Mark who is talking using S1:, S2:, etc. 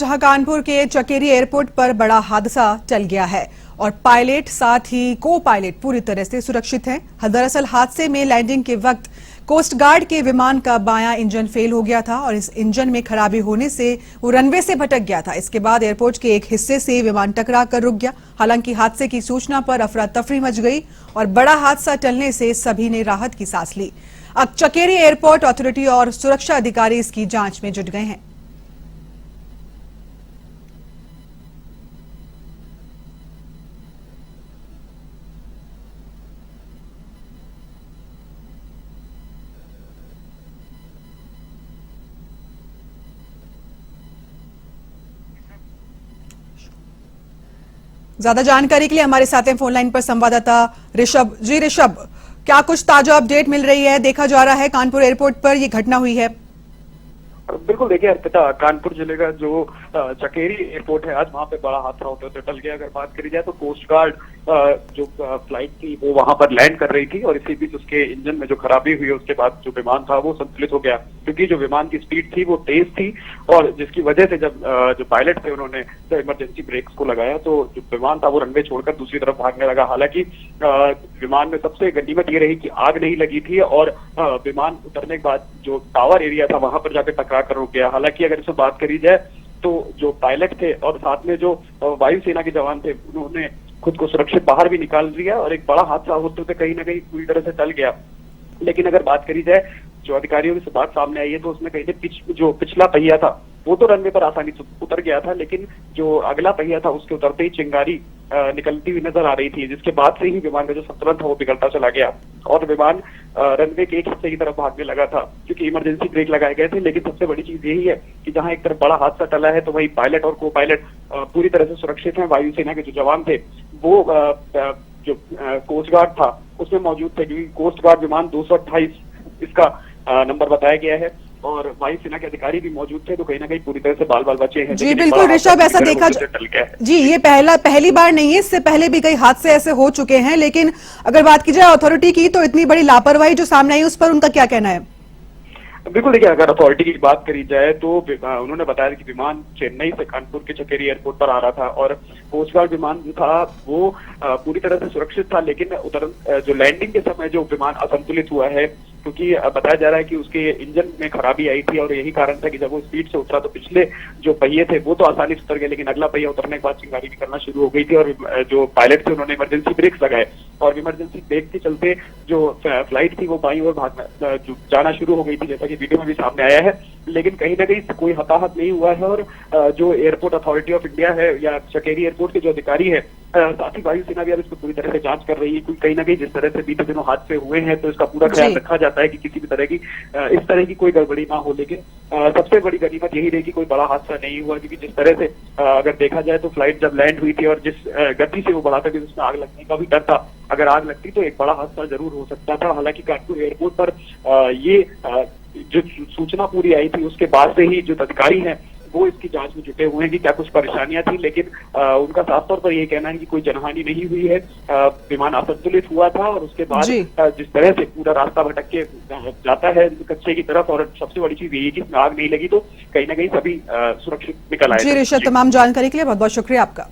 S1: जहां कानपुर के चकेरी एयरपोर्ट पर बड़ा हादसा टल गया है और पायलट साथ ही को पायलट पूरी तरह से सुरक्षित हैं। दरअसल हादसे में लैंडिंग के वक्त कोस्ट गार्ड के विमान का बायां इंजन फेल हो गया था और इस इंजन में खराबी होने से वो रनवे से भटक गया था। इसके बाद एयरपोर्ट के एक हिस्से से विमान टकरा कर रुक गया। हालांकि हादसे की सूचना पर अफरा तफरी मच गई और बड़ा हादसा टलने से सभी ने राहत की सांस ली। अब चकेरी एयरपोर्ट अथॉरिटी और सुरक्षा अधिकारी इसकी जांच में जुट गए हैं। ज्यादा जानकारी के लिए हमारे साथ हैं फोन लाइन पर संवाददाता ऋषभ। जी ऋषभ, क्या कुछ ताजा अपडेट मिल रही है? देखा जा रहा है कानपुर एयरपोर्ट पर ये घटना हुई है।
S2: बिल्कुल, देखिए अर्पिता, कानपुर जिले का जो चकेरी एयरपोर्ट है, आज वहां पे बड़ा हादसा होते होते टल गया। अगर बात करी जाए तो कोस्ट गार्ड जो फ्लाइट थी वो वहां पर लैंड कर रही थी और इसी बीच उसके इंजन में जो खराबी हुई, उसके बाद जो विमान था वो संतुलित हो गया, क्योंकि जो विमान की स्पीड थी वो तेज थी और जिसकी वजह से जब जो पायलट थे उन्होंने इमरजेंसी ब्रेक्स को लगाया तो जो विमान था वो रनवे छोड़कर दूसरी तरफ भागने लगा। हालांकि विमान में सबसे गनीमत ये रही कि आग नहीं लगी थी और विमान उतरने के बाद जो टावर एरिया था वहां पर जाकर टकरा कर रुक गया। हालांकि अगर इसमें बात करी जाए तो जो पायलट थे और साथ में जो वायुसेना के जवान थे उन्होंने खुद को सुरक्षित बाहर भी निकाल लिया और एक बड़ा हादसा होते हुए कहीं ना कहीं पूरी तरह से टल गया। लेकिन अगर बात करी जाए जो अधिकारियों से बात सामने आई है तो उसमें कहीं जो पिछला पहिया था वो तो रनवे पर आसानी से उतर गया था, लेकिन जो अगला पहिया था उसके उतरते ही चिंगारी निकलती हुई नजर आ रही थी, जिसके बाद से ही विमान का जो संतुलन था वो बिगड़ता चला गया और विमान रनवे के एक हिस्से की तरफ भागने लगा था, क्योंकि इमरजेंसी ब्रेक लगाए गए थे। लेकिन सबसे बड़ी चीज यही है कि जहां एक तरफ बड़ा हादसा टला है तो वही पायलट और को पायलट पूरी तरह से सुरक्षित हैं। वायुसेना के जो जवान थे वो जो कोस्ट गार्ड था उसमें मौजूद थे, क्योंकि कोस्ट गार्ड विमान 228 इसका नंबर बताया गया है और वायुसेना के अधिकारी भी मौजूद थे, तो कहीं ना कहीं पूरी तरह से बाल बाल बचे हैं।
S1: जी बिल्कुल ऋषभ, ऐसा देखा जी ये पहली बार नहीं है, इससे पहले भी कई हादसे ऐसे हो चुके हैं। लेकिन अगर बात की जाए अथॉरिटी की तो इतनी बड़ी लापरवाही जो सामने आई उस पर उनका क्या कहना है?
S2: बिल्कुल, देखिए अगर अथॉरिटी की बात करी जाए तो उन्होंने बताया कि विमान चेन्नई से कानपुर के चकेरी एयरपोर्ट पर आ रहा था और कोस्ट गार्ड विमान जो था वो पूरी तरह से सुरक्षित था, लेकिन जो लैंडिंग के समय जो विमान असंतुलित हुआ है, क्योंकि बताया जा रहा है कि उसके इंजन में खराबी आई थी और यही कारण था कि जब वो स्पीड से उतरा तो पिछले जो पहिए थे वो तो आसानी से उतर गए, लेकिन अगला पहिया उतरने के बाद चिंगारी भी करना शुरू हो गई थी और जो पायलट थे उन्होंने इमरजेंसी ब्रेक्स लगाए और इमरजेंसी ब्रेक के चलते जो फ्लाइट थी वो बाईं ओर भागना जाना शुरू हो गई थी, जैसा कि वीडियो में भी सामने आया है। लेकिन कहीं ना कहीं कोई हताहत नहीं हुआ है और जो एयरपोर्ट अथॉरिटी ऑफ इंडिया है या चकेरी एयरपोर्ट के जो अधिकारी है, साथ ही वायुसेना भी अब इसको पूरी तरह से जांच कर रही है। कहीं ना कहीं जिस तरह से बीते दिनों हादसे हुए हैं तो इसका पूरा ख्याल रखा जाता है कि किसी भी तरह की इस तरह की कोई गड़बड़ी ना हो। लेकिन सबसे बड़ी गनीमत यही रही कि कोई बड़ा हादसा नहीं हुआ, क्योंकि जिस तरह से अगर देखा जाए तो फ्लाइट जब लैंड हुई थी और जिस गति से वो बढ़ा था कि उसमें आग लगने का भी डर था, अगर आग लगती तो एक बड़ा हादसा जरूर हो सकता था। हालांकि कानपुर एयरपोर्ट पर ये जो सूचना पूरी आई थी उसके बाद से ही जो अधिकारी हैं वो इसकी जांच में जुटे हुए हैं कि क्या कुछ परेशानियां थी, लेकिन उनका साफ तौर पर यह कहना है कि कोई जनहानि नहीं हुई है। विमान असंतुलित हुआ था और उसके बाद जिस तरह से पूरा रास्ता भटक के जाता है कच्चे की तरफ, और सबसे बड़ी चीज यही कि इसमें आग नहीं लगी तो कहीं ना कहीं सभी सुरक्षित निकल आए।
S1: जी ऋषभ, तमाम जानकारी के लिए बहुत बहुत शुक्रिया आपका।